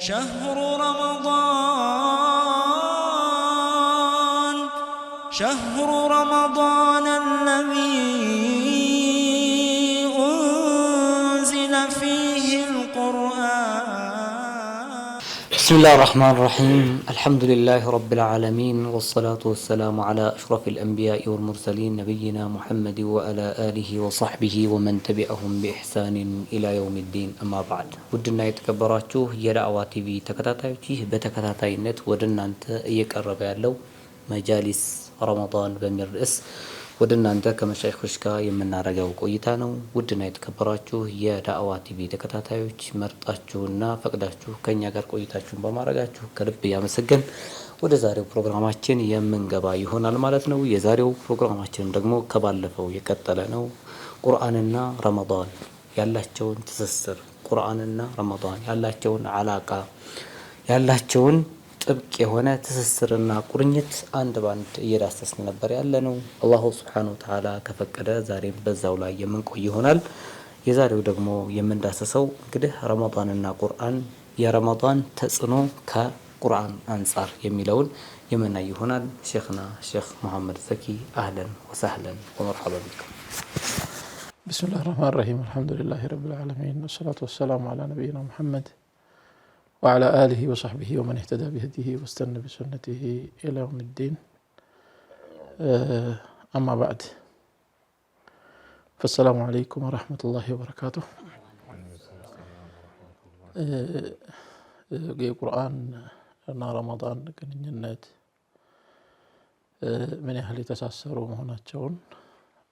شهر رمضان الذي أنزل فيه القرآن. بسم الله الرحمن الرحيم. الحمد لله رب العالمين، والصلاة والسلام على أشرف الأنبياء والمرسلين نبينا محمد وعلى آله وصحبه ومن تبعهم بإحسان إلى يوم الدين. أما بعد، ودنا يتكبراتوه የዳዕዋ ቲቪ ተከታታዮች በተከታታይነት ወደ እናንተ እየቀረበ ያለው መጃሊስ ረመዳን በሚል ርዕስ ወደ እናንተ ከመሻይኾች ጋር የምናደርገው ቆይታ ነው። ውድና የተከበራችሁ የዳዕዋ ቲቪ ተከታታዮች መርጣችሁና ፈቅዳችሁ ከኛ ጋር ቆይታችሁን በማድረጋችሁ ከልብ ያመሰገን ወደ ዛሬው ፕሮግራማችን የምንገባ ይሆናል ማለት ነው። የዛሬው ፕሮግራማችን ደግሞ ከባለፈው የቀጠለ ነው። ቁርአንና ረመዳን ያላቸውን ትስስር፣ ቁርአንና ረመዳን ያላቸውን አላቃ፣ ያላቸውን ጥብቅ የሆነ ትስስርና ቁርኝት አንድ ባንድ እየዳሰስን ነበር ያለነው። አላሁ ሱብሓነሁ ወተዓላ ከፈቀደ ዛሬም በዛው ላይ የምንቆይ ይሆናል። የዛሬው ደግሞ የምንዳሰሰው እንግዲህ ረመዳንና ቁርአን፣ የረመዳን ተጽዕኖ ከቁርአን አንጻር የሚለውን የምናይ ይሆናል። ሼኽና ሼኽ መሐመድ ዘኪ አህለን ወሰህለን ወመርሐበን ቢኩም። ቢስሚላሂ ረህማኒ ረሂም አልሐምዱሊላሂ ረቢል ዓለሚን ወሰላቱ ወሰላሙ ዐላ ነቢይና ሙሐመድ وعلى آله وصحبه ومن اهتدى بهديه واستنى بسنته إلى يوم الدين. أما بعد، فالسلام عليكم ورحمة الله وبركاته. የቁርአን እና ረመዳን ግንኙነት ምን ያህል የተሳሰሩ መሆናቸውን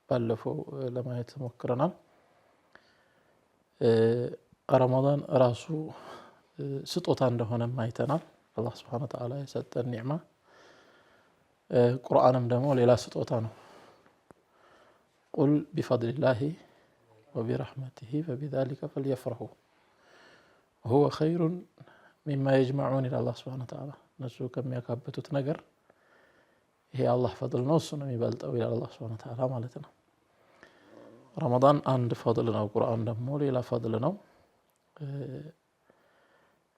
ባለፈው ለማየት ሞክረናል። ረመዳን ራሱ ስጦታ እንደሆነም አይተናል። አላህ ሱብሓነሁ ወተዓላ የሰጠን ኒዕማ። ቁርአንም ደግሞ ሌላ ስጦታ ነው። ቁል ቢፈድሊላሂ ወቢረሕመቲሂ ፈቢዛሊከ ፈልየፍረሑ ወሁወ ኸይሩን ሚማ የጅመዑን ይላል አላህ ሱብሓነሁ ወተዓላ። እነሱ ከሚያካብቱት ነገር ይሄ አላህ ፈድል ነው፣ እሱ ነው የሚበልጠው ይላል አላህ ሱብሓነሁ ወተዓላ ማለት ነው። ረመዳን አንድ ፈድል ነው፣ ቁርአን ደግሞ ሌላ ፈድል ነው።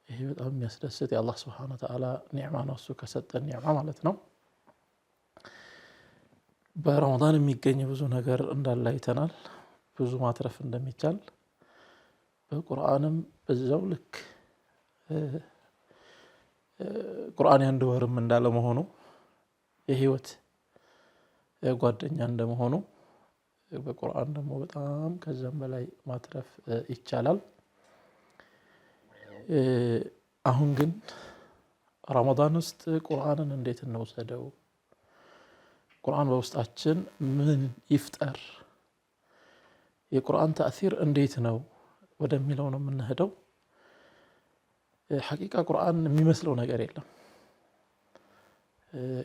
ይሄ በጣም የሚያስደስት የአላህ ሱብሓነሁ ወተዓላ ኒዕማ ነው፣ እሱ ከሰጠን ኒዕማ ማለት ነው። በረመዳን የሚገኝ ብዙ ነገር እንዳለ አይተናል፣ ብዙ ማትረፍ እንደሚቻል። በቁርአንም በዛው ልክ ቁርአን የአንድ ወርም እንዳለ መሆኑ፣ የህይወት ጓደኛ እንደመሆኑ በቁርአን ደግሞ በጣም ከዛም በላይ ማትረፍ ይቻላል። አሁን ግን ረመዳን ውስጥ ቁርአንን እንዴት እንውሰደው? ቁርአን በውስጣችን ምን ይፍጠር? የቁርአን ተእሲር እንዴት ነው ወደሚለው ነው የምንሄደው። ሐቂቃ ቁርአን የሚመስለው ነገር የለም።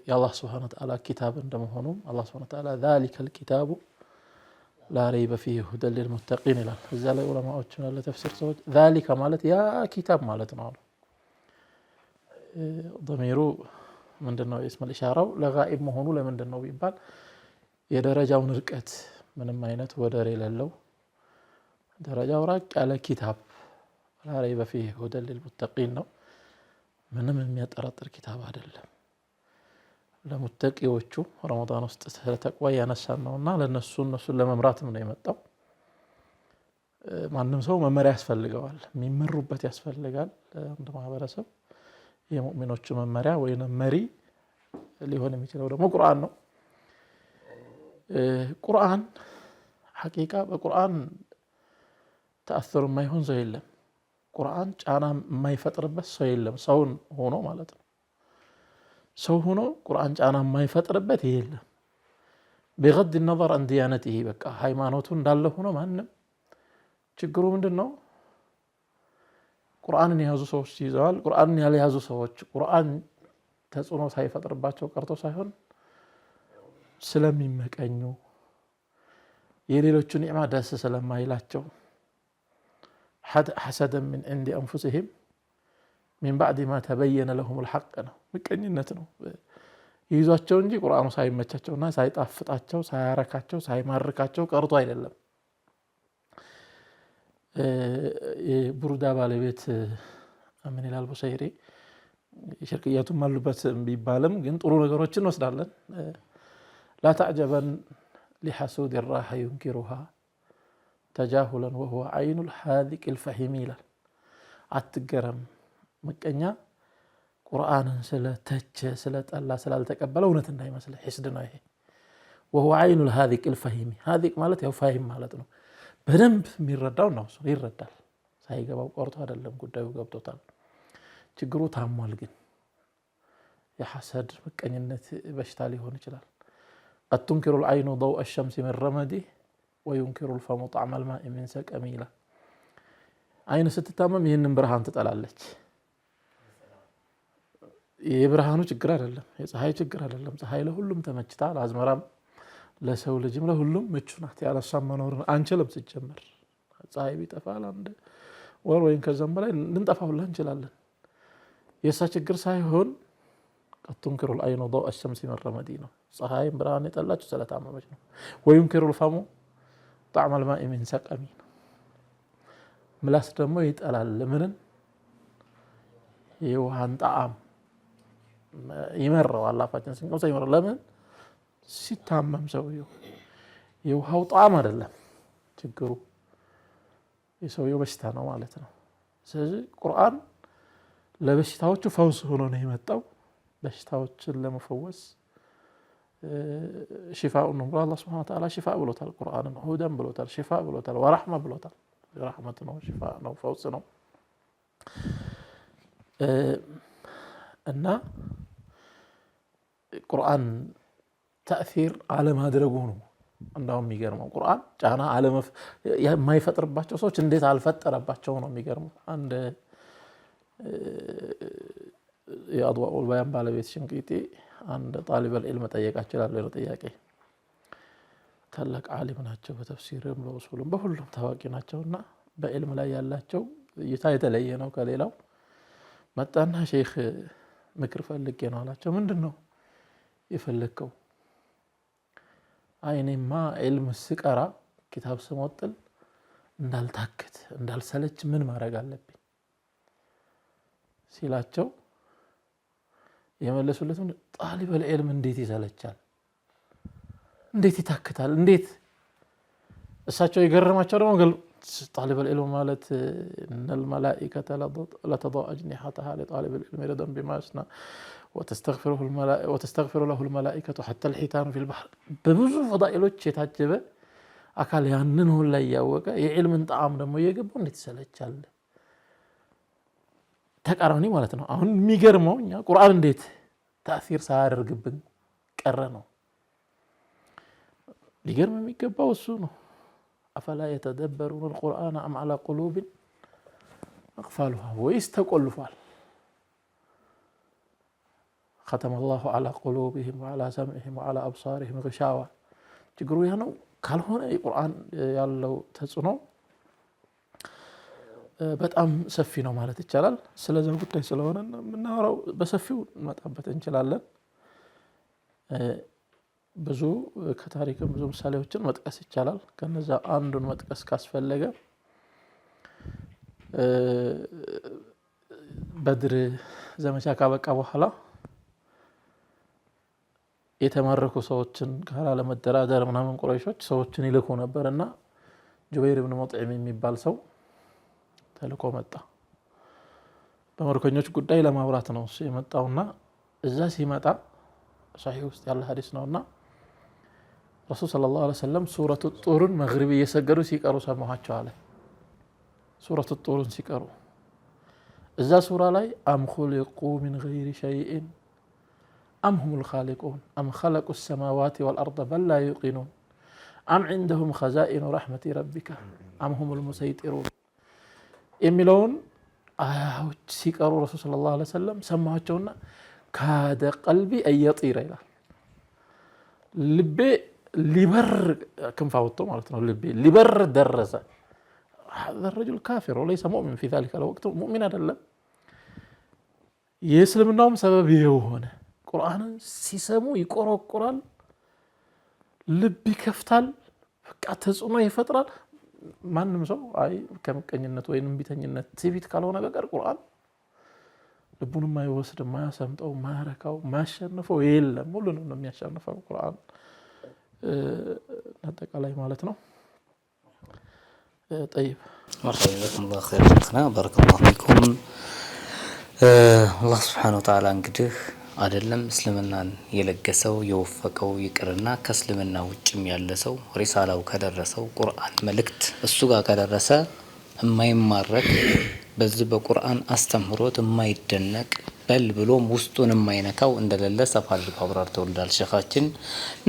የአላህ ሱብሓነሁ ወተዓላ ኪታብ እንደመሆኑ አላህ ሱብሓነሁ ወተዓላ ዛሊከል ኪታቡ ላ ረይበ ፊህ ሁደን ሊልሙተቂን ይላል። እዛ ላይ ዑለማዎች ያለ ተፍሲር ሰዎች ዛሊከ ማለት ያ ኪታብ ማለት ነው አሉ። ضميሩ ምንድነው? እስመል ኢሻራው ለጋኢብ መሆኑ ለምንድን ነው ቢባል የደረጃውን ርቀት ምንም አይነት ወደር የሌለው ደረጃው ራቅ ያለ ኪታብ ላ ረይበ ፊህ ሁደን ሊልሙተቂን ነው። ምንም የሚያጠራጥር ኪታብ አይደለም። ለሙተቂዎቹ ረመዳን ውስጥ ስለተቅዋ ያነሳን ነውና ለነሱ እነሱን ለመምራት ነው የመጣው። ማንም ሰው መመሪያ ያስፈልገዋል፣ የሚመሩበት ያስፈልጋል። እንደ ማህበረሰብ የሙእሚኖቹ መመሪያ ወይም መሪ ሊሆን የሚችለው ደግሞ ቁርአን ነው። ቁርአን ሐቂቃ በቁርአን ተአثر የማይሆን ሰው የለም። ቁርአን ጫና የማይፈጥርበት ሰው የለም። ሰውን ሆኖ ማለት ነው። ሰው ሆኖ ቁርአን ጫና የማይፈጥርበት የለም። بغض النظر عن ديانته በቃ ሃይማኖቱ እንዳለ ሆኖ ማንም ችግሩ ምንድነው? ቁርአንን የያዙ ሰዎች ይዘዋል። ቁርአንን ያልያዙ ሰዎች ቁርአን ተጽዕኖ ሳይፈጥርባቸው ቀርቶ ሳይሆን ስለሚመቀኙ የሌሎቹ ኒዕማ ደስ ስለማይላቸው حسدا من عند أنفسهم من بعد ما تبين لهم الحق ነው፣ ምቀኝነት ነው። ይዟቸው እንጂ ቁርአኑ ሳይመቻቸውና ሳይጣፍጣቸው ሳያረካቸው ሳይማርካቸው ቀርቶ አይደለም። የቡርዳ ባለቤት ምን ይላል ቡሰይሪ ሽርክያቱም አሉበት ቢባልም ግን ጥሩ ነገሮችን ወስዳለን لا تعجبا لحسود الراحة ينكرها تجاهلا وهو عين الحاذق الفهيم ይላል አትገረም መቀኛ ቁርአንን ስለተቸ ስለጠላ ስላልተቀበለ እውነት እንዳይመስል ሒስድ ነው ይሄ وهو عين الحاذق الفهيم حاذق ማለት ያው ፋሂም ማለት ነው በደንብ የሚረዳው ነው ሰው ይረዳል ሳይገባው ቆርጦ አይደለም ጉዳዩ ገብቶታል ችግሩ ታሟል ግን የሐሰድ መቀኝነት በሽታ ሊሆን ይችላል قد تنكر العين ضوء الشمس من رمده وينكر الفم طعم الماء من سقمه ይላል አይን ስትታመም ይሄንን ብርሃን ትጠላለች የብርሃኑ ችግር አይደለም የፀሐይ ችግር አይደለም ፀሐይ ለሁሉም ተመችታል አዝመራም ለሰው ልጅም ለሁሉም ምቹ ናት ያለሷም መኖር አንችልም ሲጀመር ፀሐይ ቢጠፋል አንድ ወር ወይን ከዛም በላይ ልንጠፋውላ እንችላለን የሳ ችግር ሳይሆን قد تنكر العين ضوء الشمس من رمده ነው ፀሐይ ብርሃን የጠላች ስለታመመች ነው وينكر الفم طعم الماء من سقمه ምላስ ደግሞ ይጠላል ለምን የውሃን ጣዕም ይመረዋል አፋችን ሲንቀምስ ይመረዋል ለምን ሲታመም ሰውየው የውሃው ጣዕም አይደለም ችግሩ የሰውየው በሽታ ነው ማለት ነው ስለዚህ ቁርአን ለበሽታዎቹ ፈውስ ሆኖ ነው የመጣው በሽታዎችን ለመፈወስ ሽፋኡ ነው አላህ Subhanahu Wa Ta'ala ሽፋ ብሎታል ቁርአንን ሁዳን ብሎታል ሽፋ ብሎታል ወራህማ ብሎታል ረህመት ነው ሽፋ ነው ፈውስ ነው እና ቁርአን ተአሲር አለማድረጉ ነው እንደውም የሚገርመው ቁርአን ጫና የማይፈጥርባቸው ሰዎች እንዴት አልፈጠረባቸው ነው የሚገርመው አንድ የአድዋኡ البيان ባለቤት ሽንቂቲ አንድ طالب العلم ጠየቃቸው ያለው ጥያቄ ታላቅ ዓሊም ናቸው በተፍሲርም በኡሱልም በሁሉም ታዋቂ ናቸውና በዕልም ላይ ያላቸው እይታ የተለየ ነው ከሌላው መጣና ሼክ ምክር ፈልጌ ነው አላቸው ምንድነው የፈለከው አይኔማ ዕልም ስቀራ ኪታብ ስሞጥል እንዳልታከት እንዳልሰለች ምን ማድረግ አለብኝ ሲላቸው የመለሱለት طالب العلم እንዴት ይሰለቻል እንዴት ይታከታል እንዴት እሳቸው ይገርማቸው ደግሞ طالب العلم ማለት ان الملائكه لا تضع اجنحتها لطالب العلم رضا بما يصنع وتستغفر له الملائكه حتى الحيتان في البحر በብዙ ፈዳኢሎች የታጀበ አካል ያንን ሁሉ ላይ ያወቀ የዕልምን ጣዕም ደግሞ የገባው እንዴት ይሰለቻል ተቃራኒ ማለት ነው አሁን የሚገርመው እኛ ቁርአን እንዴት ተአሲር ሳያደርግብን ቀረ ነው ሊገርም የሚገባው እሱ ነው አፈላ يتدبرون القرآن أم على قلوب أقفالها ويستقلفال ختم الله على قلوبهم وعلى سمعهم وعلى أبصارهم غشاوة ችግሩ ያ ነው ካልሆነ የቁርአን ያለው ተጽዕኖ በጣም ሰፊ ነው ማለት ይቻላል ስለዚህ ጉዳይ ስለሆነ ምናወራው በሰፊው መጣበት እንችላለን ብዙ ከታሪክም ብዙ ምሳሌዎችን መጥቀስ ይቻላል ከነዛ አንዱን መጥቀስ ካስፈለገ በድር ዘመቻ ካበቃ በኋላ የተማረኩ ሰዎችን ጋር ለመደራደር ምናምን ቁረይሾች ሰዎችን ይልኩ ነበርና ጁበይር ኢብኑ ሙጥዒም የሚባል ሰው ተልኮ መጣ በመርከኞች ጉዳይ ለማውራት ነው እሱ የመጣውና እዛ ሲመጣ ሷሂህ ውስጥ ያለ ሐዲስ ነውና ረሱል ሰለላሁ ዐለይሂ ወሰለም ሱረቱ ጡርን መግሪብ እየሰገዱ ሲቀሩ ሰማኋቸው አለ ሱረቱ ጡርን ሲቀሩ እዛ ሱራ ላይ አም ኹሊቁ ሚን ገይሪ ሸይኢን አም ሁሙል ኻሊቁን አም ኸለቁ السماوات والأرض بل لا يوقنون أم عندهم خزائن رحمة ربك أم هم المسيطرون የሚለውን አያዎች ሲቀሩ ረሱል ሰለላሁ ዐለይሂ ወሰለም ሰማቸውና ካደ ቀልቢ አየጢራ ይላል ልቤ ሊበር ክንፋውቶ ማለት ነው ልቤ ሊበር ደረሰ هذا الرجل كافر وليس مؤمن في ذلك الوقت مؤمن አይደለም የእስልምናውም ሰበብ የሆነ ቁርአንን ሲሰሙ ይቆረቆራል ልብ ይከፍታል በቃ ተጽዕኖ ይፈጥራል ማንም ሰው አይ ከመቀኝነት ወይንም ቢተኝነት ትቢት ካልሆነ በቀር ቁርአን ልቡን የማይወስድ የማያሰምጠው የማያረካው የማያሸንፈው የለም። ሁሉንም ነው የሚያሸንፈው ቁርአን አጠቃላይ ማለት ነው። طيب مرحبا بكم الله خير شيخنا بارك الله فيكم الله سبحانه وتعالى እንግዲህ አይደለም እስልምናን የለገሰው የወፈቀው ይቅርና ከእስልምና ውጭም ያለ ሰው ሪሳላው ከደረሰው ቁርአን መልእክት እሱ ጋር ከደረሰ የማይማረክ በዚህ በቁርአን አስተምህሮት የማይደነቅ በል ብሎም ውስጡን የማይነካው እንደሌለ ሰፋ አድርገው አብራርተውልናል ሸኻችን።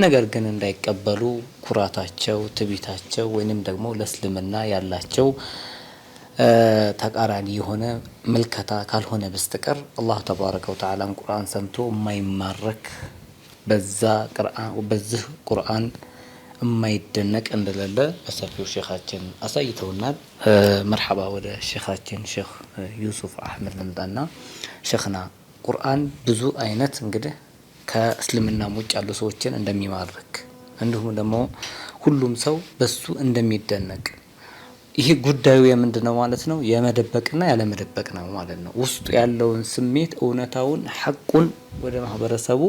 ነገር ግን እንዳይቀበሉ ኩራታቸው ትቢታቸው ወይንም ደግሞ ለእስልምና ያላቸው ተቃራኒ የሆነ መልከታ ካልሆነ በስተቀር አላህ ተባረከ ወተዓላ ቁርአን ሰምቶ የማይማረክ በዚህ ቁርአን የማይደነቅ እንደሌለ በሰፊው ሸኻችን አሳይተውናል። መርሐባ ወደ ሸኻችን ሼኽ ዩሱፍ አህመድ ልምጣና ሸኽና ቁርአን ብዙ አይነት እንግዲህ ከእስልምና ውጭ ያሉ ሰዎችን እንደሚማርክ እንዲሁም ደግሞ ሁሉም ሰው በሱ እንደሚደነቅ ይሄ ጉዳዩ የምንድነው ማለት ነው? የመደበቅና ያለመደበቅ ነው ማለት ነው። ውስጡ ያለውን ስሜት እውነታውን ሐቁን ወደ ማህበረሰቡ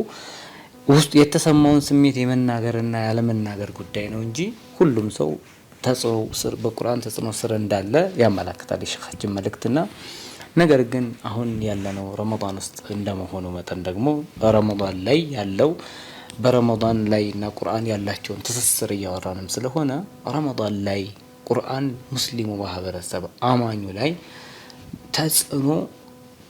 ውስጥ የተሰማውን ስሜት የመናገርና ያለመናገር ጉዳይ ነው እንጂ ሁሉም ሰው ተጽዕኖ ስር በቁርአን ተጽዕኖ ስር እንዳለ ያመለክታል የሸኻችን መልእክትና ነገር ግን አሁን ያለነው ረመዳን ውስጥ እንደመሆኑ መጠን ደግሞ ረመዳን ላይ ያለው በረመዳን ላይ እና ቁርአን ያላቸውን ትስስር እያወራንም ስለሆነ ረመዳን ላይ ቁርአን ሙስሊሙ ማህበረሰብ አማኙ ላይ ተጽዕኖ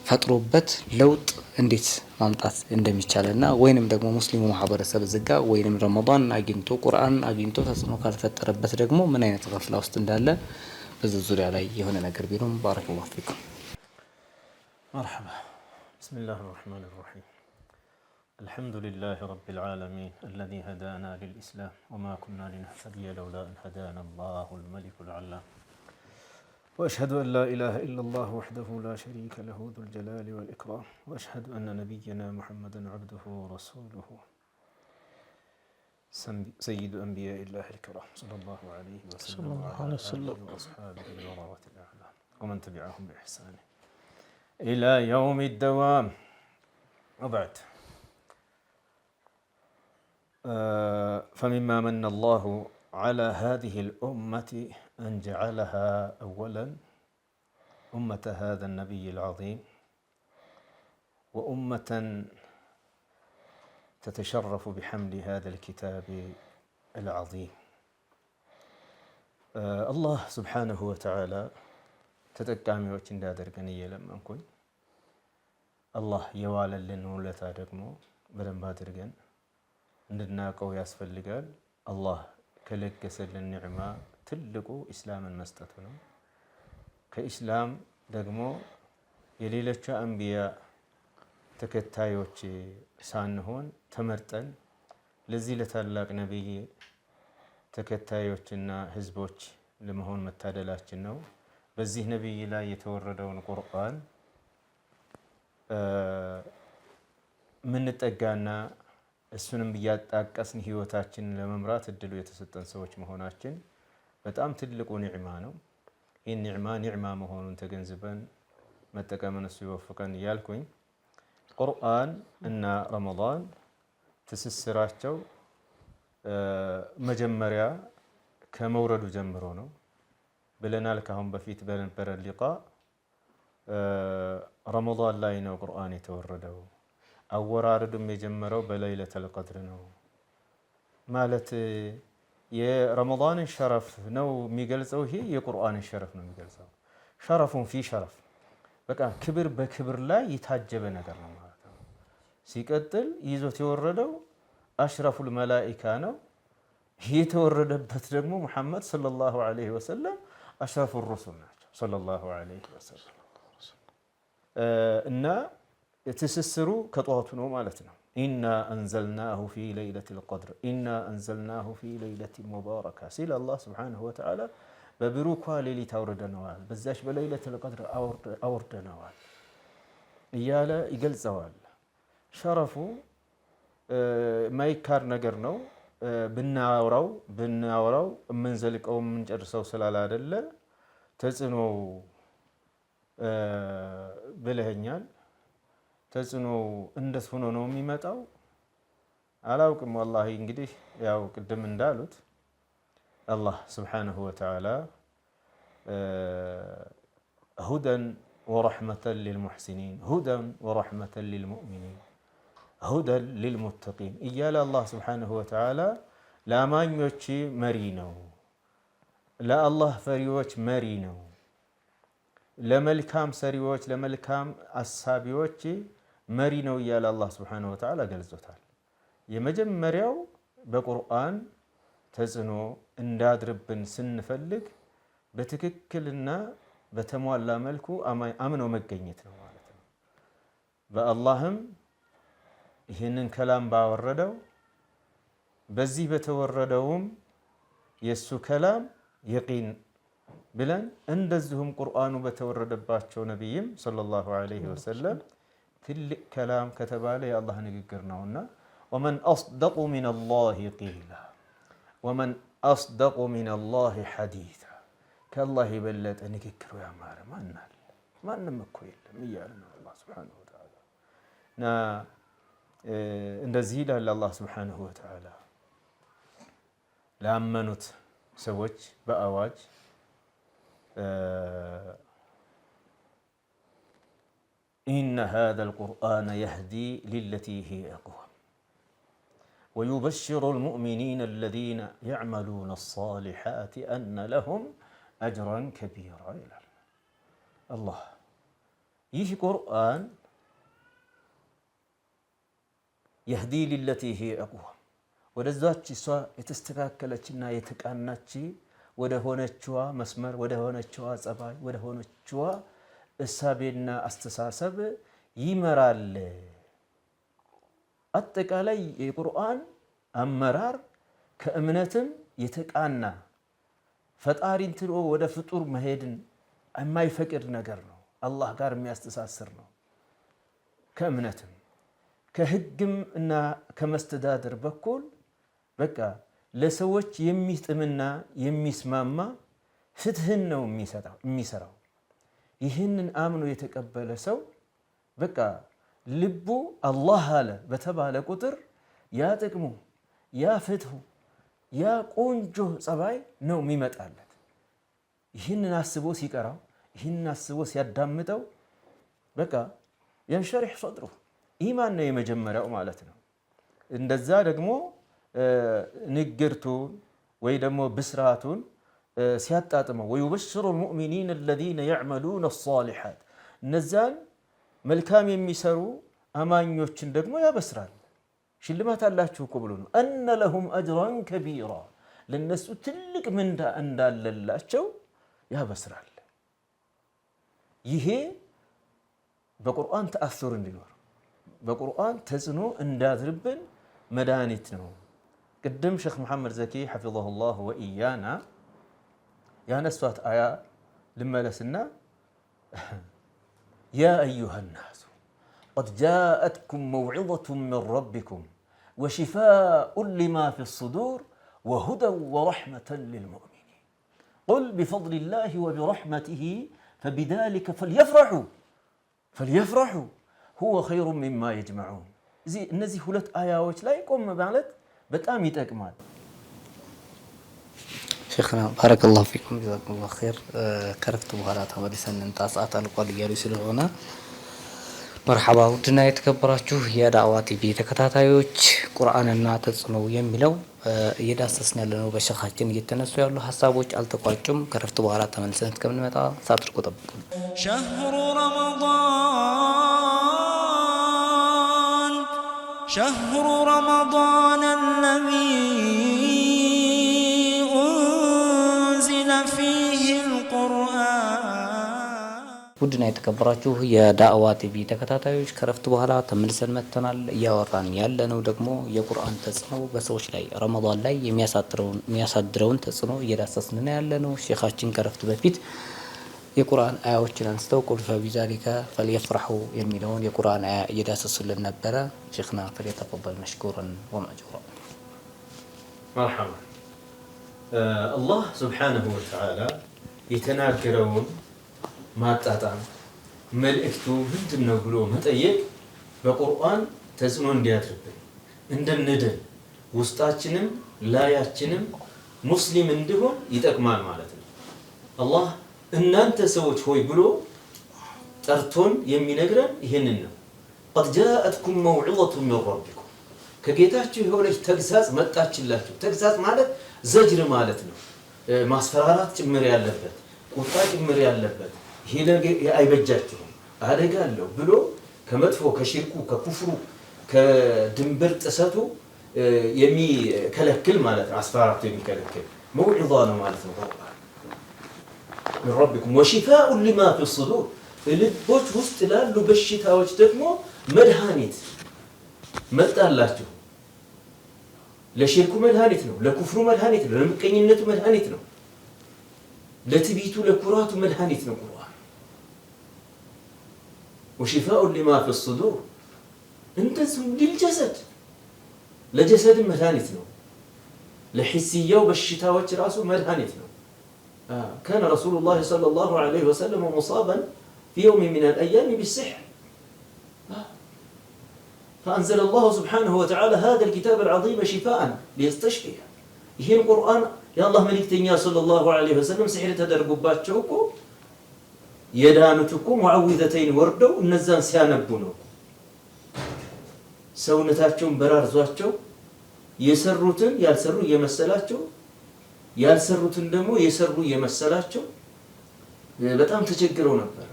ፈጥሮበት ለውጥ እንዴት ማምጣት እንደሚቻልና ወይንም ደግሞ ሙስሊሙ ማህበረሰብ ዝጋ ወይንም ረመዳን አግኝቶ ቁርአን አግኝቶ ተጽዕኖ ካልፈጠረበት ደግሞ ምን አይነት ገፍላ ውስጥ እንዳለ በዚህ ዙሪያ ላይ የሆነ ነገር ቢሉም ባረከላሁ ፊኩም። مرحبا بسم الله الرحمن الرحيم الحمد لله رب العالمين الذي هدانا للإسلام وما كنا لنهتدي لولا أن هدانا الله الملك العلام وأشهد أن لا إله إلا الله وحده لا شريك له ذو الجلال والإكرام وأشهد أن نبينا محمدا عبده ورسوله سيد أنبياء الله الكرام صلى الله عليه وسلم وعلى آله وأصحابه البررة الأعلام ومن تبعهم بإحسان إلى يوم الدوام. وبعد فمما من الله على هذه الأمة أن جعلها أولا أمة هذا النبي العظيم وأمة تتشرف بحمل هذا الكتاب العظيم. الله سبحانه وتعالى ተጠቃሚዎች እንዳደርገን እየለመንኩኝ አላህ የዋለልን ውለታ ደግሞ በደንብ አድርገን እንድናቀው ያስፈልጋል። አላህ ከለገሰልን ኒዕማ ትልቁ ኢስላምን መስጠቱ ነው። ከኢስላም ደግሞ የሌሎች አንቢያ ተከታዮች ሳንሆን ተመርጠን ለዚህ ለታላቅ ነብይ ተከታዮችና ህዝቦች ለመሆን መታደላችን ነው። በዚህ ነብይ ላይ የተወረደውን ቁርአን ምንጠጋና እሱንም እያጣቀስን ህይወታችንን ለመምራት እድሉ የተሰጠን ሰዎች መሆናችን በጣም ትልቁ ኒዕማ ነው። ይህ ኒዕማ መሆኑን ተገንዝበን መጠቀምን እሱ ይወፍቀን እያልኩኝ ቁርአን እና ረመዳን ትስስራቸው መጀመሪያ ከመውረዱ ጀምሮ ነው ብለናል። ካሁን በፊት በነበረ ሊቃ ረመዳን ላይ ነው ቁርአን የተወረደው። አወራረዱም የጀመረው በለይለቱል ቀድር ነው ማለት የረመዳንን ሸረፍ ነው የሚገልጸው። ይሄ የቁርአንን ሸረፍ ነው የሚገልጸው። ሸረፉን ፊ ሸረፍ በቃ ክብር በክብር ላይ የታጀበ ነገር ነው ማለት ነው። ሲቀጥል ይዞት የወረደው አሽረፉል መላኢካ ነው። የተወረደበት ደግሞ ሙሐመድ ሰለላሁ ዐለይሂ ወሰለም አሽረፉ ሩሱል ናቸው ሰለላሁ ዐለይሂ ወሰለም እና ትስስሩ ከጧቱ ነው ማለት ነው። ኢና አንዘልናሁ ፊ ለይለቲል ቀድር ኢና አንዘልናሁ ፊ ለይለቲን ሙባረካ ሲል አላህ ሱብሓነሁ ወተዓላ በብሩኳ ሌሊት አውርደነዋል፣ በዛች በለይለቱል ቀድር አውርደነዋል እያለ ይገልጸዋል። ሸረፉ ማይካድ ነገር ነው። ብናወራው የምንዘልቀው የምንጨርሰው ስላል አይደለ ተጽዕኖ ብለኸኛል። ተጽዕኖ እንዴት ሆኖ ነው የሚመጣው አላውቅም። ወላሂ እንግዲህ ያው ቅድም እንዳሉት አላህ ስብሓነሁ ወተዓላ ሁደን ወረሕመተን ሊልሙሕሲኒን ሁደን ወረሕመተን ሊልሙእሚኒን ሁደን ሊልሙተቂን እያለ አላህ ስብሓነሁ ወተዓላ ለአማኞች መሪ ነው፣ ለአላህ ፈሪዎች መሪ ነው፣ ለመልካም ሰሪዎች ለመልካም አሳቢዎች መሪ ነው እያለ አላህ ስብሓነሁ ወተዓላ ገልጾታል። የመጀመሪያው በቁርአን ተጽዕኖ እንዳድርብን ስንፈልግ በትክክልና በተሟላ መልኩ አምኖ መገኘት ነው ማለት ነው። በአላህም ይህንን ከላም ባወረደው በዚህ በተወረደውም የእሱ ከላም የቂን ብለን እንደዚሁም ቁርአኑ በተወረደባቸው ነቢይም ሰለላሁ ዐለይሂ ወሰለም ትልቅ ከላም ከተባለ የአላህ ንግግር ነውና ወመን አስደቁ ሚነላሂ ቂላ ወመን አስደቁ ሚነላሂ ሐዲታ ከአላህ የበለጠ ንግግሩ ያማረ ማን አለ? ማንም እኮ የለም እያለ ነው አላህ ሱብሓነሁ ወተዓላ። እና እንደዚህ ይላል አላህ ሱብሓነሁ ወተዓላ ላመኑት ሰዎች በአዋጅ ኢነ ሃዘል ቁርአነ የህዲ ሊለቲ ሂየ አቅወም ወዩበሽሩ ልሙእሚኒነ አለዚነ የዕመሉነ አሳሊሓት አነ ለሁም አጅረን ከቢራ ይላል አላህ። ይህ ቁርአን የህዲ ሊለቲ ሂየ አቅወም ወደዛች እሷ የተስተካከለችና የተቃናች ወደ ሆነችዋ መስመር ወደ ሆነችዋ ጸባይ ወደ ሆነችዋ እሳቤና አስተሳሰብ ይመራል። አጠቃላይ የቁርአን አመራር ከእምነትም የተቃና ፈጣሪን ትሎ ወደ ፍጡር መሄድን የማይፈቅድ ነገር ነው። አላህ ጋር የሚያስተሳስር ነው። ከእምነትም ከህግም እና ከመስተዳደር በኩል በቃ ለሰዎች የሚጥምና የሚስማማ ፍትህን ነው የሚሰራው። ይህንን አምኖ የተቀበለ ሰው በቃ ልቡ አላህ አለ በተባለ ቁጥር ያ ጥቅሙ ያ ፍትሁ ያ ቆንጆ ጸባይ ነው የሚመጣለት። ይህንን አስቦ ሲቀራው ይህንን አስቦ ሲያዳምጠው በቃ የንሸሪሕ ሰድሩ ኢማን ነው የመጀመሪያው ማለት ነው። እንደዛ ደግሞ ንግርቱን ወይ ደግሞ ብስራቱን ሲያጣጥመው ወዩበሽሩ ልሙእሚኒን አለዚነ የዕመሉነ አሳሊሓት እነዛን መልካም የሚሰሩ አማኞችን ደግሞ ያበስራል። ሽልማት አላችሁ እኮ ብሎ ነው። አነ ለሁም አጅራን ከቢራ ለነሱ ትልቅ ምንዳ እንዳለላቸው ያበስራል። ይሄ በቁርአን ተአሱር እንዲኖር በቁርአን ተጽዕኖ እንዳድርብን መድኃኒት ነው። ቅድም ሼክ መሐመድ ዘኪ ሐፊዘሁላህ ወኢያና ያነሷት አያ ልመለስና ያ አዩሃ ናሱ ቀድ ጃአትኩም መውዒዘቱን ሚን ረቢኩም ወሽፋኡን ሊማ ፊ ሱዱር ወሁደን ወረሕመተን ሊልሙእሚኒን ቁል ቢፈድሊላሂ ወቢረሕመቲሂ ፈቢዛሊከ ፈልየፍረሑ ሁወ ኸይሩን ሚማ የጅመዑን። እነዚህ ሁለት አያዎች ላይ ቆም ማለት በጣም ይጠቅማል። ሼኽና ባረከላሁ ፊኩም ጀዛኩሙላሁ ኸይር። ከረፍት በኋላ ተመልሰን እንጣ ሰዓት አልቋል እያሉ ስለሆነ መርሐባ። ውድና የተከበራችሁ የዳዕዋ ቲቪ ተከታታዮች ቁርአንና ተጽዕኖ የሚለው እየዳሰስን ያለነው በሸኻችን እየተነሱ ያሉ ሀሳቦች አልተቋጩም። ከረፍት በኋላ ተመልሰን እስከምንመጣ ሳትርቁ ጠብቁ። شهر رمضان الذي أنزل فيه القرآن ውድና የተከበራችሁ የዳዕዋ ቲቪ ተከታታዮች ከረፍት በኋላ ተመልሰን መጥተናል። እያወራን ያለነው ደግሞ የቁርአን ተጽዕኖ በሰዎች ላይ ረመዳን ላይ የሚያሳድረውን ተጽዕኖ እየዳሰስን ያለነው። ሼኻችን ከረፍት በፊት የቁርአን አያዎችን አንስተው ቁል ፈቢዛሊከ ፈልየፍረሑ የሚለውን የቁርአን አያ እየዳሰሱልን ነበረ። ሼኽና ፈሊተፈደል መሽኩረን ወመእጁራ። መርሐባ። አላህ ሱብሓነሁ ወተዓላ የተናገረውን ማጣጣም መልእክቱ ምንድን ነው ብሎ መጠየቅ በቁርአን ተጽዕኖ እንዲያድርብን እንድንድን ውስጣችንም ላያችንም ሙስሊም እንዲሆን ይጠቅማል ማለት ነው። አላህ እናንተ ሰዎች ሆይ ብሎ ጠርቶን የሚነግረን ይሄንን ነው። قد جاءتكم موعظة من ربكم ከጌታችሁ የሆነች ተግሳጽ መጣችላችሁ። ተግሳጽ ማለት ዘጅር ማለት ነው። ማስፈራራት ጭምር ያለበት፣ ቁጣ ጭምር ያለበት፣ ይሄ ነገር አይበጃችሁም አደጋ አለው ብሎ ከመጥፎ ከሽርኩ ከኩፍሩ ከድንበር ጥሰቱ የሚከለክል ማለት ነው። አስፈራርቶ የሚከለክል መውዒዛ ነው ማለት ነው። من ربكم وشفاء لما في الصدور ልቦች ውስጥ ላሉ በሽታዎች ደግሞ መድኃኒት መጣላችሁ። ለሽርኩ መድኃኒት ነው፣ ለኩፍሩ መድኃኒት ነው፣ ለምቀኝነቱ መድኃኒት ነው፣ ለትቢቱ ለኩራቱ መድኃኒት ነው ቁርአን። وشفاء لما في الصدور እንደዚሁም للجسد ለጀሰድ መድኃኒት ነው፣ ለሂስያው በሽታዎች ራሱ መድኃኒት ነው። كان رسول الله صلى الله عليه وسلم مصابا في يوم من الأيام بالسحر فأنزل الله سبحانه وتعالى هذا الكتاب العظيم شفاء ليستشفي. ይሄን ቁርአን የአላህ መልእክተኛ ሰለላሁ ዐለይሂ ወሰለም ሲሕር ተደርጎባቸው እኮ የዳኑት እኮ ሙዐዊዘተይን ወርደው እነዛን ሲያነቡ ነው። ሰውነታቸውን በራርዟቸው የሰሩትን ያልሰሩ እየመሰላቸው ያልሰሩትን ደግሞ የሰሩ እየመሰላቸው በጣም ተቸግረው ነበር።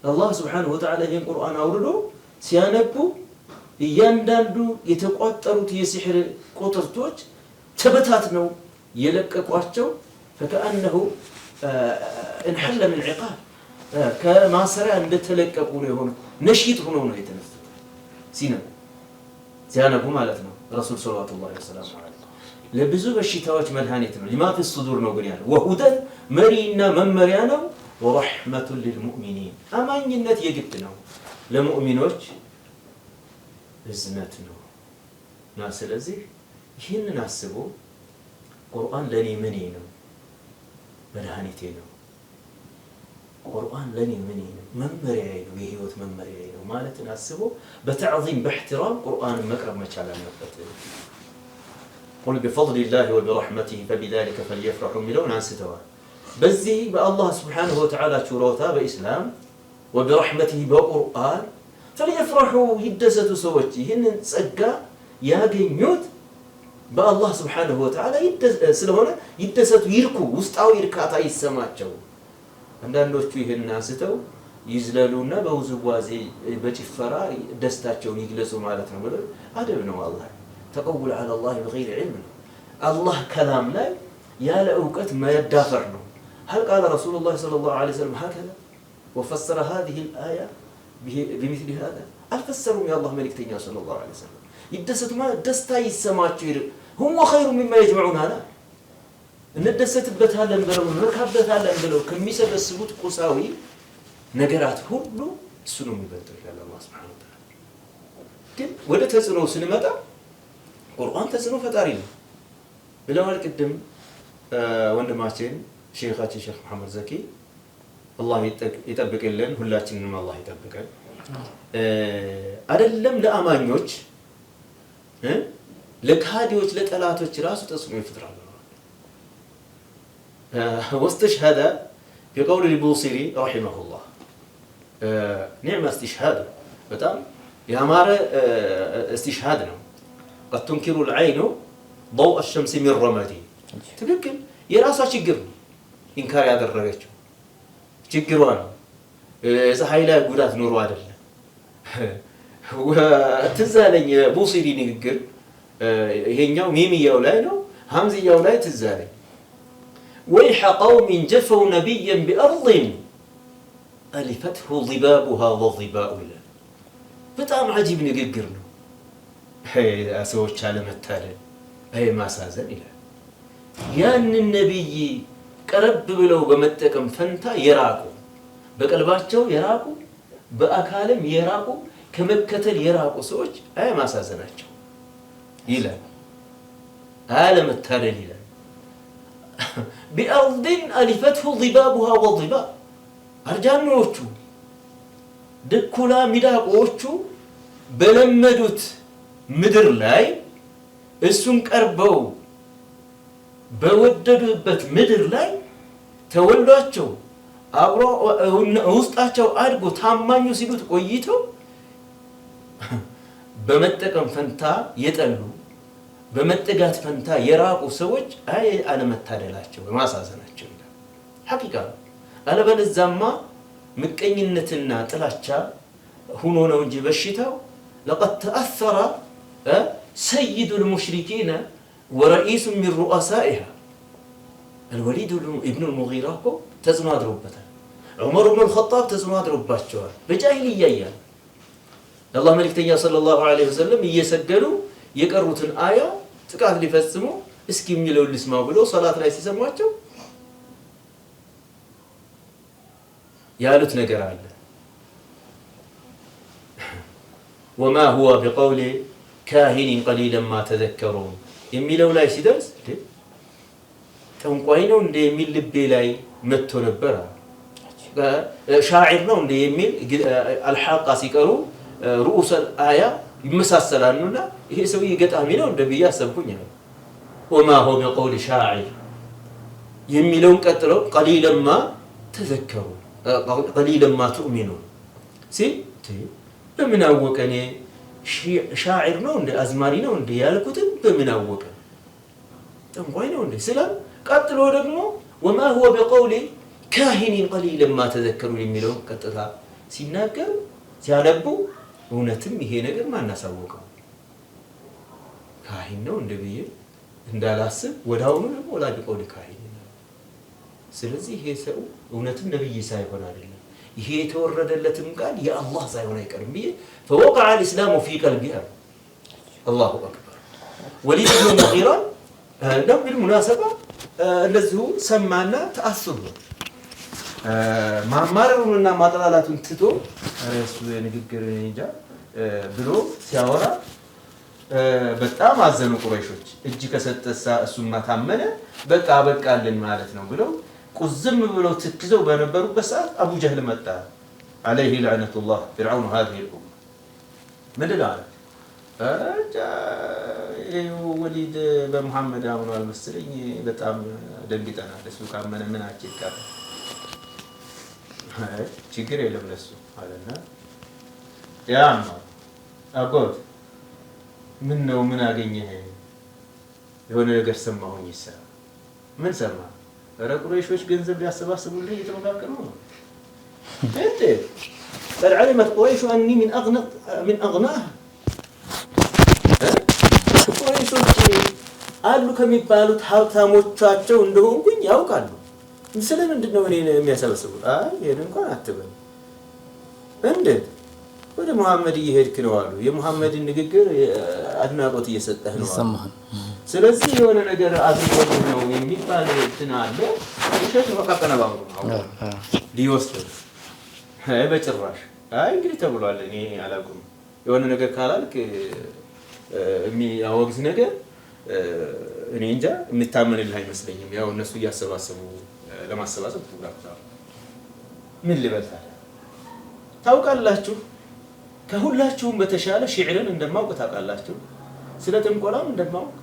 አላህ ሱብሓነሁ ወተዓላ ይሄን ቁርአን አውርዶ ሲያነቡ እያንዳንዱ የተቋጠሩት የሲሕር ቁጥርቶች ተበታትነው የለቀቋቸው فكأنه انحل من عقاب ከማሰሪያ እንደተለቀቁ ነው የሆነ ነሽጥ ሆነው ነው የተነሱት ሲያነቡ ማለት ነው። ረሱል ሰለላሁ ዐለይሂ ወሰለም ለብዙ በሽታዎች መድኃኒት ነው። لما في الصدور ነው ግን ያለው وهدى መሪና መመሪያ ነው። ورحمة للمؤمنين አማኝነት የግድ ነው ለሙእሚኖች እዝነት ነው። እና ስለዚህ ይህንን አስቦ ቁርአን ለኔ ምኔ ነው መድኃኒቴ ነው፣ ቁርአን ለኔ ምኔ ነው መመሪያዬ ነው የህይወት መመሪያዬ ነው ማለትን አስቦ በተዕዚም በእሕትራም ቁርአን መቅረብ መቻል አለበት። قل بفضل الله وبرحمته فبذلك فليفرحوا ሚለውን አንስተዋል። በዚህ በአላህ ስብሓነሁ ወተዓላ ችሮታ በኢስላም وبرحمته በቁርአን فليفرحوا يدسቱ ሰዎች ይህንን ጸጋ ያገኙት በአላህ ስብሓነሁ ወተዓላ ስለሆነ ይደሰቱ ይርኩ፣ ውስጣዊ እርካታ ይሰማቸው። አንዳንዶቹ ይህንን አንስተው ይዝለሉና በውዝዋዜ በጭፈራ ደስታቸውን ይግለጹ ማለት ነው። ብለው አደብ ነው። አላህ ተቀውል على الله بغير علم ነው። አላህ ከላም ላይ ያለ እውቀት መዳፈር ነው። هل قال رسول الله صلى الله عليه وسلم هكذا وفسر هذه الآية بمثل هذا؟ الفسروا يا الله ملكتኛ صلى الله عليه وسلم ይደሰቱ ማለት ደስታ ይሰማቸው هم خير مما يجمعون هذا እንደሰትበታለን ብለው መካበታለን ብለው ከሚሰበስቡት ቁሳዊ ነገራት ሁሉ እሱ ነው የሚበልጠው ይላል አላህ Subhanahu Wa Ta'ala። ግን ወደ ተጽዕኖ ስንመጣ ቁርአን ተጽዕኖ ፈጣሪ ነው ብለዋል ቅድም ወንድማችን ሼኻችን ሼኽ መሐመድ ዘኪ አላህ ይጠብቅልን፣ ሁላችንንም አላህ ይጠብቀን። አይደለም ለአማኞች ለካዲዎች ለጠላቶች ራሱ ተጽዕኖ ይፈጥራል። واستشهد بقول البوصيري رحمه الله نعم استشهاد በጣም ያማረ استشهاد ነው። قد تنكر العين ضوء الشمس من رمادي ትክክል የራሷ ችግር ነው ኢንካር ያደረገችው ችግሯ ነው። ፀሐይ ላይ ጉዳት ኖሮ አይደለም። ወትዛለኝ ቡሲሪ ንግግር ይሄኛው ሚሚያው ላይ ነው፣ ሐምዝያው ላይ ትዛለኝ ويح قوم جفوا نبيا بأرض ألفته ضبابها وضباء له በጣም عجيب ንግግር ነው። ሰዎች አለመታለል ማሳዘን ይላል። ያንን ነብይ ቀረብ ብለው በመጠቀም ፈንታ የራቁ በቀልባቸው የራቁ በአካልም የራቁ ከመከተል የራቁ ሰዎች ማሳዘናቸው ይላል። አለመታለል ይላል። بأرض ألفته ضبابها وضباء አርጃኖቹ ድኩላ ሚዳቆቹ በለመዱት ምድር ላይ እሱን ቀርበው በወደዱበት ምድር ላይ ተወልዷቸው አብሮ ውስጣቸው አድጎ ታማኙ ሲሉት ቆይተው በመጠቀም ፈንታ የጠሉ በመጠጋት ፈንታ የራቁ ሰዎች አይ አለመታደላቸው በማሳዘናቸው ሐቂቃ አለበለዚያማ ምቀኝነትና ጥላቻ ሆኖ ነው እንጂ በሽታው لقد تأثر سيد المشركين ورئيس من رؤسائها الوليد ابن المغيرة تزنو أدربته عمر بن الخطاب تزنو أدرباتشوها بجاهلية أيام الله ملك تنيا صلى الله عليه وسلم يسجلوا يقرؤوا الآية تقعد لي فسمو اسكي من لو اللي اسمعوا بلو صلاة لا يسمعوا يالوت نقر على وما هو بقول كاهن قليلا ما تذكرون የሚለው ላይ ሲደርስ ጠንቋይ ነው እንደ የሚል ልቤ ላይ መጥቶ ነበር ሻዒር ነው እንደ የሚል አልሐቃ ሲቀሩ ሩኡስ አያ ይመሳሰላሉና ይሄ ሰው ገጣሚ ነው እንደ ብዬ አሰብኩኝ ነው وما هو بقول شاعر የሚለውን ቀጥለው قليلا ما تذكرون قليلا ما تؤمنون በምን አወቀ እኔ ሻዒር ነው እንደ አዝማሪ ነው እንደ ያልኩትን በምን አወቀ ጠንቋይ ነው እንደ ሰላም ቀጥሎ ደግሞ وما هو بقول كاهن قليلا ما تذكرون የሚለው ቀጥታ ሲናገር ሲያነቡ እውነትም ይሄ ነገር ማናሳወቀው ካህን ነው እንደ ብዬ እንዳላስብ ወዳውኑ ደግሞ ወላ ቢቆል ካህን ስለዚህ ይሄ ሰው እውነትም ነብይ ሳይሆን አይደለም ይሄ የተወረደለትም ቃል የአላህ ሳይሆን አይቀርም ብዬ فوقع الاسلام في قلبها الله اكبر وليد بن المغيرة ነው بالمناسبه እንደዚሁ ሰማና ተአስሩ ማማረሩንና ማጥላላቱን ትቶ እሱ የንግግር እንጃ ብሎ ሲያወራ በጣም አዘኑ ቁረይሾች እጅ ከሰጠሳ እሱማ ታመነ በቃ በቃልን ማለት ነው ብለው ቁዝም ብለው ትክዘው በነበሩበት ሰዓት አቡ ጀህል መጣ عليه لعنه الله فرعون هذه الامه ምንድን አለ ወሊድ በመሐመድ አምኖ አልመሰለኝ በጣም ደንግጠናል እሱ ካመነ ምን አጭቃለ ችግር የለም ለሱ አለና ያማ አጎት ምን ነው ምን አገኘህ የሆነ ነገር ሰማሁኝ ይሰራ ምን ሰማ ረቁሬሾች ገንዘብ ሊያሰባስቡልኝ እየተመካከሩ ነው እንዴ قد علمت قريش اني من اغناها قريشዎች አሉ ከሚባሉት ሀብታሞቻቸው እንደሆንኩኝ ያውቃሉ ስለምንድን ነው እኔ የሚያሰበስቡት አይ ይሄን እንኳን አትበል እንዴ ወደ መሐመድ እየሄድክ ነው አሉ የመሐመድን ንግግር አድናቆት እየሰጠህ ነው አሉ ስለዚህ የሆነ ነገር አድርጎ ነው የሚባል እንትን አለ እሸት መቃቀነባው ነው ሊወስድ አይ በጭራሽ አይ እንግዲህ ተብሏል እኔ አላውቅም የሆነ ነገር ካላልክ የሚያወግዝ ነገር እኔ እንጃ የምታመንልህ አይመስለኝም ያው እነሱ እያሰባሰቡ ለማሰባሰብ ተብራራው ምን ልበልታ ታውቃላችሁ ከሁላችሁም በተሻለ ሺዕርን እንደማውቅ ታውቃላችሁ ስለ ጥንቆላም እንደማውቅ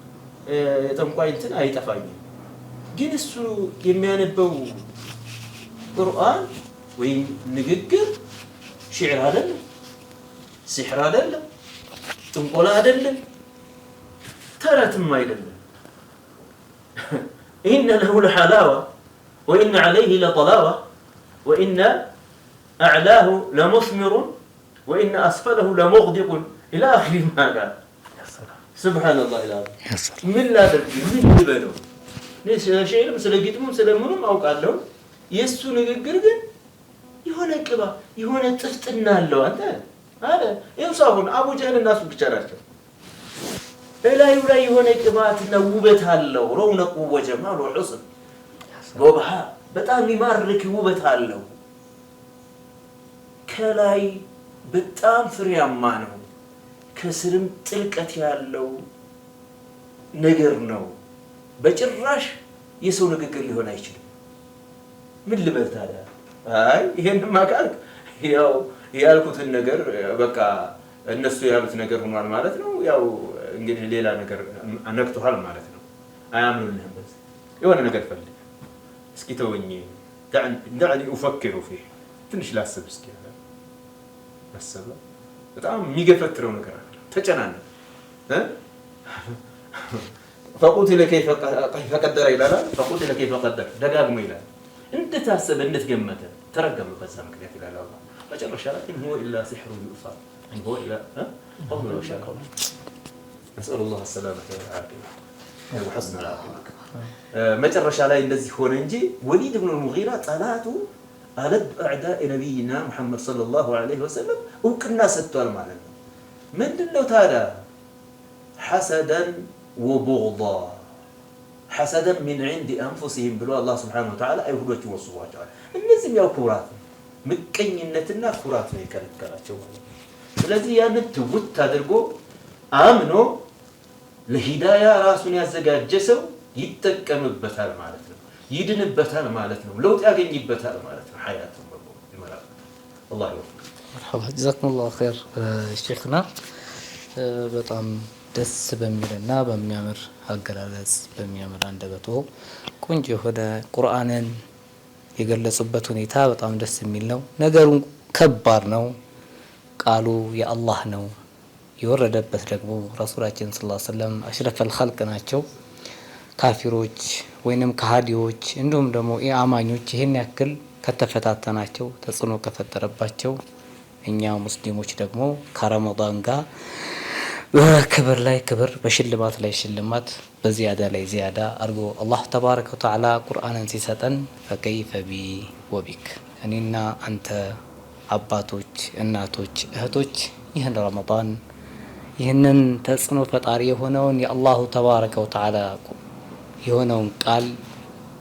የጠንቋይ እንትን አይጠፋኝም ግን እሱ የሚያነበው ቁርአን ወይ ንግግር ሺዕር አይደለም ሲሕር አይደለም ጥንቆላ አይደለም ተረትም አይደለም إن له لحلاوة وإن عليه لطلاوة وإن أعلاه لمثمر وإن أسفله لمغدق إلى آخر ما قال سبحان الله العظيم من لا تركي من يبنو ليش شيء مثل قدمهم سلمونهم أو قالوا يسو نقدر يهونا كبا يهونا تفتنا له أنت هذا يوصفون أبو جهل الناس بكتراته إلا يولا يهونا كبا تنوبتها له رونق وجمال وحسن وبها በጣም ይማርክ ውበት አለው ከላይ በጣም ፍሬያማ ነው ከስርም ጥልቀት ያለው ነገር ነው በጭራሽ የሰው ንግግር ሊሆን አይችልም ምን ልበል ታዲያ አይ ይሄን ማቃል ያው ያልኩትን ነገር በቃ እነሱ ያሉት ነገር ሆኗል ማለት ነው። ያው እንግዲህ ሌላ ነገር አነክቶሃል ማለት ነው። አያምኑልህም። በዚህ የሆነ ነገር ፈልግ እስኪ ተወኝ ዳዕኒ ኡፈክሩ ፊህ ትንሽ ላስብ እስኪ አሰበ። በጣም የሚገፈትረው ነገር አለ። ተጨናነቀ فقتل كيف قدر ይላል فقتل كيف قدر ደጋግሞ ይላል። እንድታስብ እንድትገመተ ተረገመ በዛ ምክንያት ይላል አላህ መጨረሻ ላይ هو الا سحر يؤثر هو الا قول وشاء نسأل الله السلامة والعافية وحسن العاقبة መጨረሻ ላይ እንደዚህ ሆነ እንጂ ወሊድ ብኑ ሙጊራ ጠላቱ አለብ አዕዳኢ ነቢይና ሙሐመድ ሰለላሁ ዐለይሂ ወሰለም እውቅና ሰጥቷል ማለት ነው። ምንድነው ታዲያ ሐሰደን وبغضا حسدا من عند انفسهم ብሎ አላህ Subhanahu Wa Ta'ala አይሁዶች ወስዋቸዋል። እነዚህም ያው ኩራት ምቀኝነትና ኩራት ነው የከለከላቸው ማለት ነው። ስለዚህ ያንን ትውት አድርጎ አምኖ ለሂዳያ ራሱን ያዘጋጀ ሰው ይጠቀምበታል ማለት ነው። ይድንበታል ማለት ነው። ለውጥ ያገኝበታል ማለት ነው። ሐያቱን በሙሉ ይመራል። አላህ ይወፍቅ። መርሐባ ጀዛኩሙላሁ ኸይር ሼኽና በጣም ደስ በሚልና በሚያምር አገላለጽ በሚያምር አንደበቶ ቆንጆ የሆነ ቁርአንን የገለጹበት ሁኔታ በጣም ደስ የሚል ነው። ነገሩ ከባድ ነው። ቃሉ የአላህ ነው። የወረደበት ደግሞ ረሱላችን ሰለላሁ ዐለይሂ ወሰለም አሽረፈል ኸልቅ ናቸው። ካፊሮች ወይንም ከሃዲዎች እንዲሁም ደግሞ ኢአማኞች ይሄን ያክል ከተፈታተናቸው ተጽዕኖ ከፈጠረባቸው እኛ ሙስሊሞች ደግሞ ከረመዳን ጋር በክብር ላይ ክብር በሽልማት ላይ ሽልማት በዚያዳ ላይ ዚያዳ አርጎ አላህ ተባረከ ወተዓላ ቁርአንን ሲሰጠን ፈከይፈ ቢ ወቢክ እኔና አንተ አባቶች እናቶች እህቶች ይህን ረመዳን ይህንን ተጽዕኖ ፈጣሪ የሆነውን የአላሁ ተባረከ ወተዓላ የሆነውን ቃል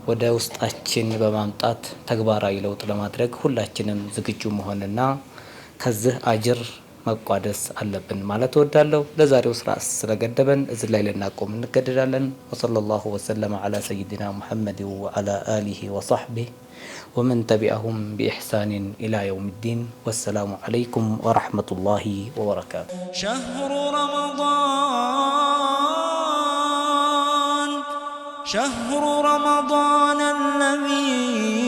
ወደ ውስጣችን በማምጣት ተግባራዊ ለውጥ ለማድረግ ሁላችንም ዝግጁ መሆንና ከዚህ አጅር መቋደስ አለብን ማለት እወዳለሁ። ለዛሬው ስራ ስለገደበን እዚህ ላይ ልናቆም እንገደዳለን። ወሰለላሁ ወሰለም ዐላ ሰይድና ሙሐመድ ወዐላ አሊሂ ወሰሕቢሂ ወመን ተቢዐሁም ቢኢሕሳኒን ኢላ የውሚዲን ወሰላሙ ዐለይኩም ወረሕመቱላሂ ወበረካቱ። شهر رمضان الذي